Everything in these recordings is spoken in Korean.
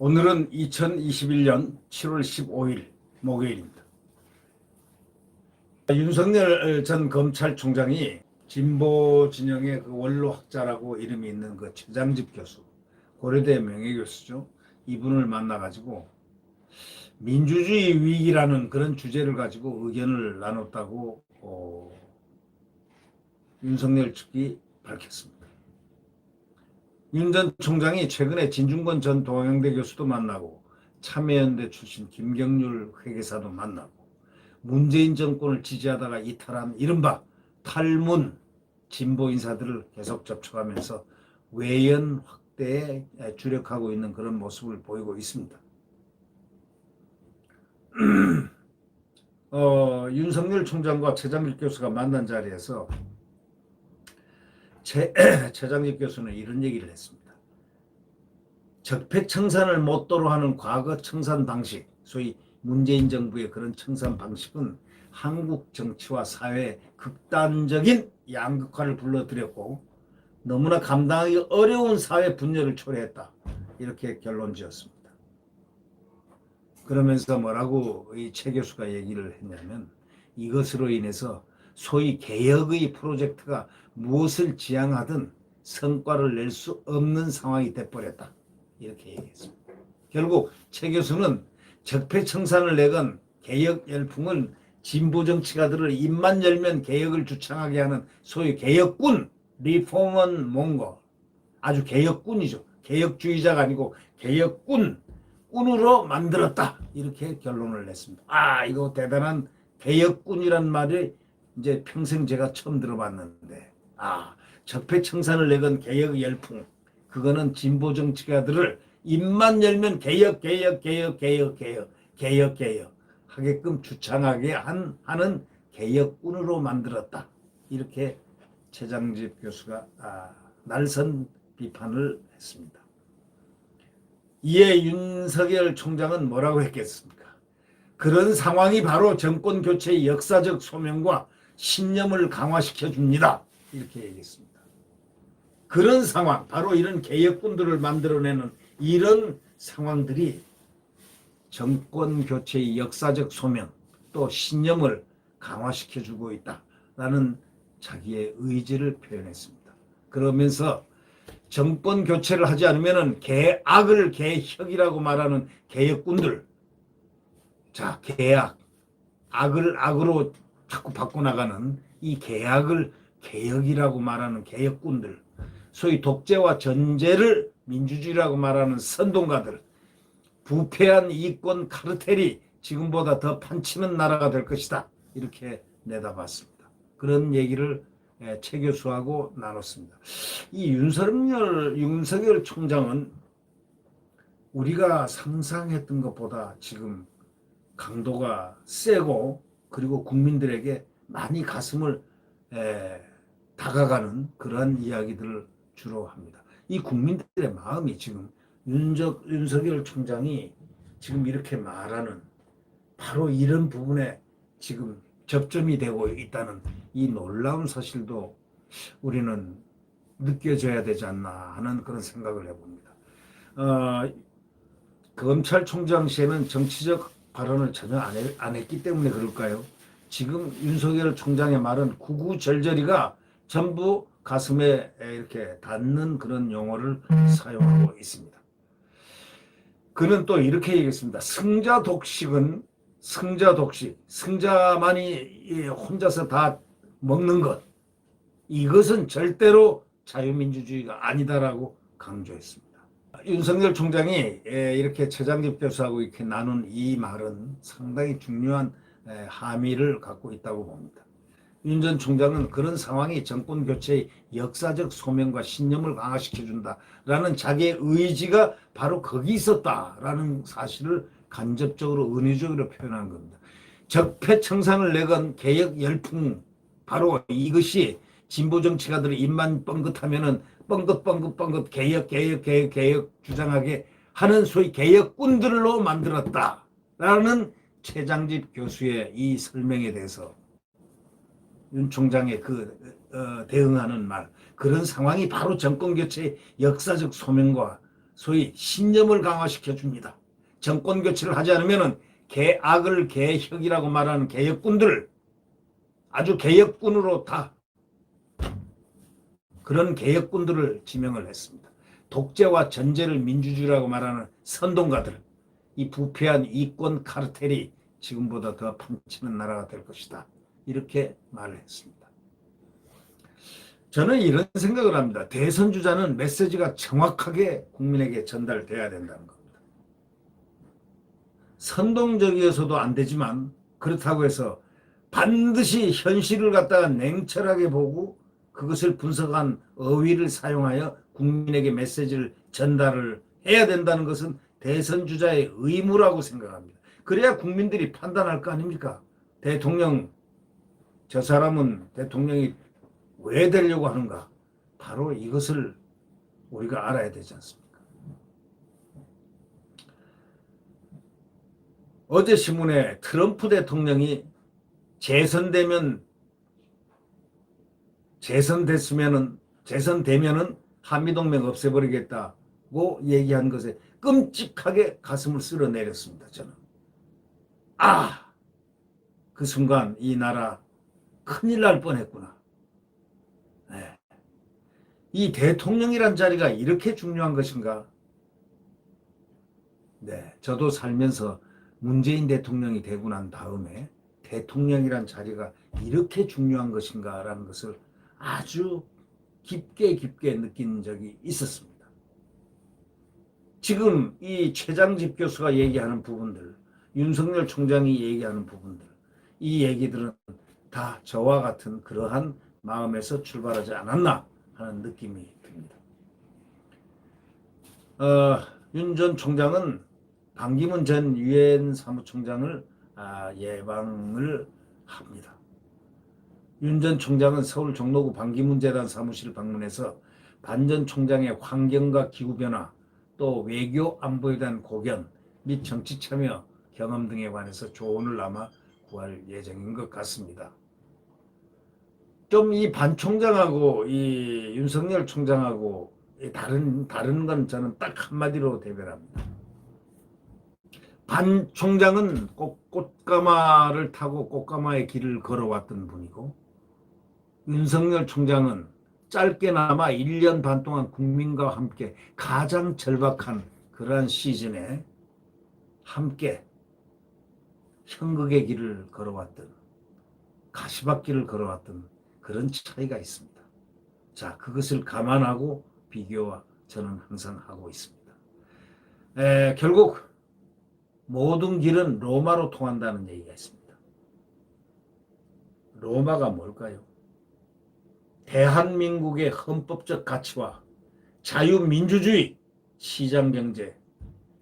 오늘은 2021년 7월 15일 목요일입니다. 윤석열 전 검찰총장이 진보 진영의 그 원로학자라고 이름이 있는 그 최장집 교수, 고려대 명예교수죠. 이분을 만나가지고 민주주의 위기라는 그런 주제를 가지고 의견을 나눴다고 윤석열 측이 밝혔습니다. 윤 전 총장이 최근에 진중권 전 동양대 교수도 만나고 참여연대 출신 김경률 회계사도 만나고 문재인 정권을 지지하다가 이탈한 이른바 탈문 진보 인사들을 계속 접촉하면서 외연 확대에 주력하고 있는 그런 모습을 보이고 있습니다. 윤석열 총장과 최장길 교수가 만난 자리에서 최장길 교수는 이런 얘기를 했습니다. 적폐청산을 모토로 하는 과거 청산 방식, 소위 문재인 정부의 그런 청산 방식은 한국 정치와 사회의 극단적인 양극화를 불러들였고 너무나 감당하기 어려운 사회 분열을 초래했다. 이렇게 결론 지었습니다. 그러면서 뭐라고 이 최 교수가 얘기를 했냐면 이것으로 인해서 소위 개혁의 프로젝트가 무엇을 지향하든 성과를 낼 수 없는 상황이 돼버렸다. 이렇게 얘기했습니다. 결국 최 교수는 적폐청산을 내건 개혁 열풍은 진보 정치가들을 입만 열면 개혁을 주창하게 하는 소위 개혁군, 리포먼 몽고, 아주 개혁군이죠. 개혁주의자가 아니고 개혁군으로 만들었다. 이렇게 결론을 냈습니다. 이거 대단한 개혁군이란 말이 이제 평생 제가 처음 들어봤는데, 적폐청산을 내건 개혁 열풍, 그거는 진보 정치가들을 입만 열면 개혁 하게끔 주창하게 하는 개혁군으로 만들었다. 이렇게 최장집 교수가 날선 비판을 했습니다. 이에 윤석열 총장은 뭐라고 했겠습니까? 그런 상황이 바로 정권 교체의 역사적 소명과 신념을 강화시켜 줍니다. 이렇게 얘기했습니다. 그런 상황, 바로 이런 개혁군들을 만들어내는 이런 상황들이 정권 교체의 역사적 소명 또 신념을 강화시켜주고 있다라는 자기의 의지를 표현했습니다. 그러면서 정권 교체를 하지 않으면 개악을 개혁이라고 말하는 개혁군들, 자 개악, 악을 악으로 자꾸 바꿔나가는 이 개악을 개혁이라고 말하는 개혁군들, 소위 독재와 전제를 민주주의라고 말하는 선동가들, 부패한 이권 카르텔이 지금보다 더 판치는 나라가 될 것이다. 이렇게 내다봤습니다. 그런 얘기를 최 교수하고 나눴습니다. 이 윤석열 총장은 우리가 상상했던 것보다 지금 강도가 세고 그리고 국민들에게 많이 가슴을 다가가는 그런 이야기들을 주로 합니다. 이 국민들의 마음이 지금 윤석열 총장이 지금 이렇게 말하는 바로 이런 부분에 지금 접점이 되고 있다는 이 놀라운 사실도 우리는 느껴져야 되지 않나 하는 그런 생각을 해봅니다. 검찰총장 시에는 정치적 발언을 전혀 안 했기 때문에 그럴까요? 지금 윤석열 총장의 말은 구구절절이가 전부 가슴에 이렇게 닿는 그런 용어를 사용하고 있습니다. 그는 또 이렇게 얘기했습니다. 승자독식, 승자만이 혼자서 다 먹는 것, 이것은 절대로 자유민주주의가 아니다라고 강조했습니다. 윤석열 총장이 이렇게 최장집 교수하고 이렇게 나눈 이 말은 상당히 중요한 함의를 갖고 있다고 봅니다. 윤 전 총장은 그런 상황이 정권 교체의 역사적 소명과 신념을 강화시켜준다라는 자기의 의지가 바로 거기 있었다라는 사실을 간접적으로 은유적으로 표현한 겁니다. 적폐청산을 내건 개혁 열풍, 바로 이것이 진보 정치가들의 입만 뻥긋하면은 뻥긋 개혁 주장하게 하는 소위 개혁꾼들로 만들었다라는 최장집 교수의 이 설명에 대해서 윤 총장의 대응하는 말, 그런 상황이 바로 정권교체의 역사적 소명과 소위 신념을 강화시켜 줍니다. 정권 교체를 하지 않으면 개악을 개혁이라고 말하는 개혁군들을 아주 개혁군으로 다 그런 개혁군들을 지명을 했습니다. 독재와 전제를 민주주의라고 말하는 선동가들, 이 부패한 이권 카르텔이 지금보다 더 팡치는 나라가 될 것이다. 이렇게 말을 했습니다. 저는 이런 생각을 합니다. 대선 주자는 메시지가 정확하게 국민에게 전달돼야 된다는 겁니다. 선동적이어서도 안 되지만 그렇다고 해서 반드시 현실을 갖다가 냉철하게 보고 그것을 분석한 어휘를 사용하여 국민에게 메시지를 전달을 해야 된다는 것은 대선 주자의 의무라고 생각합니다. 그래야 국민들이 판단할 거 아닙니까? 대통령, 저 사람은 대통령이 왜 되려고 하는가? 바로 이것을 우리가 알아야 되지 않습니까? 어제 신문에 트럼프 대통령이 재선되면은 한미동맹 없애버리겠다고 얘기한 것에 끔찍하게 가슴을 쓸어내렸습니다. 저는 그 순간 이 나라 큰일 날 뻔했구나. 네. 이 대통령이란 자리가 이렇게 중요한 것인가? 네, 저도 살면서 문재인 대통령이 되고 난 다음에 대통령이란 자리가 이렇게 중요한 것인가라는 것을 아주 깊게 느낀 적이 있었습니다. 지금 이 최장집 교수가 얘기하는 부분들, 윤석열 총장이 얘기하는 부분들, 이 얘기들은 다 저와 같은 그러한 마음에서 출발하지 않았나 하는 느낌이 듭니다. 윤 전 총장은 반기문 전 유엔 사무총장을 예방을 합니다. 윤 전 총장은 서울 종로구 반기문 재단 사무실을 방문해서 반 전 총장의 환경과 기후변화, 또 외교 안보에 대한 고견 및 정치 참여 경험 등에 관해서 조언을 아마 구할 예정인 것 같습니다. 좀 이 반 총장하고 이 윤석열 총장하고 다른 건 저는 딱 한마디로 대별합니다. 반 총장은 꽃가마를 타고 꽃가마의 길을 걸어왔던 분이고, 윤석열 총장은 짧게나마 1년 반 동안 국민과 함께 가장 절박한 그러한 시즌에 함께 형극의 길을 걸어왔던, 가시밭길을 걸어왔던 그런 차이가 있습니다. 자, 그것을 감안하고 비교와 저는 항상 하고 있습니다. 결국 모든 길은 로마로 통한다는 얘기가 있습니다. 로마가 뭘까요? 대한민국의 헌법적 가치와 자유민주주의, 시장경제,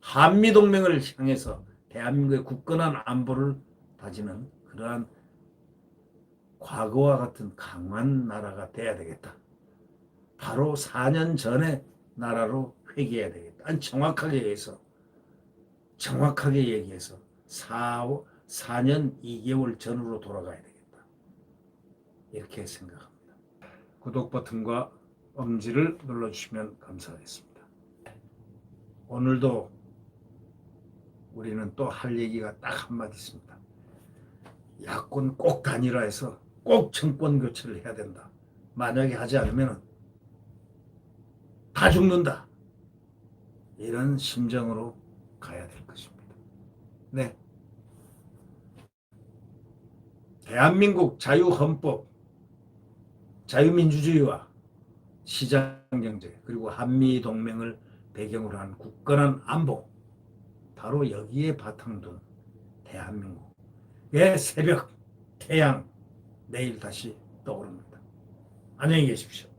한미동맹을 향해서 대한민국의 굳건한 안보를 다지는 그러한 과거와 같은 강한 나라가 돼야 되겠다. 바로 4년 전의 나라로 회귀해야 되겠다. 아니, 정확하게 얘기해서 4년 2개월 전으로 돌아가야 되겠다. 이렇게 생각합니다. 구독 버튼과 엄지를 눌러주시면 감사하겠습니다. 오늘도 우리는 또 할 얘기가 딱 한마디 있습니다. 야권 꼭 단일화해서 꼭 정권 교체를 해야 된다. 만약에 하지 않으면 다 죽는다. 이런 심정으로 가야 될 것입니다. 네. 대한민국 자유헌법, 자유민주주의와 시장경제, 그리고 한미동맹을 배경으로 한 굳건한 안보, 바로 여기에 바탕둔 대한민국의 새벽 태양, 내일 다시 떠오릅니다. 안녕히 계십시오.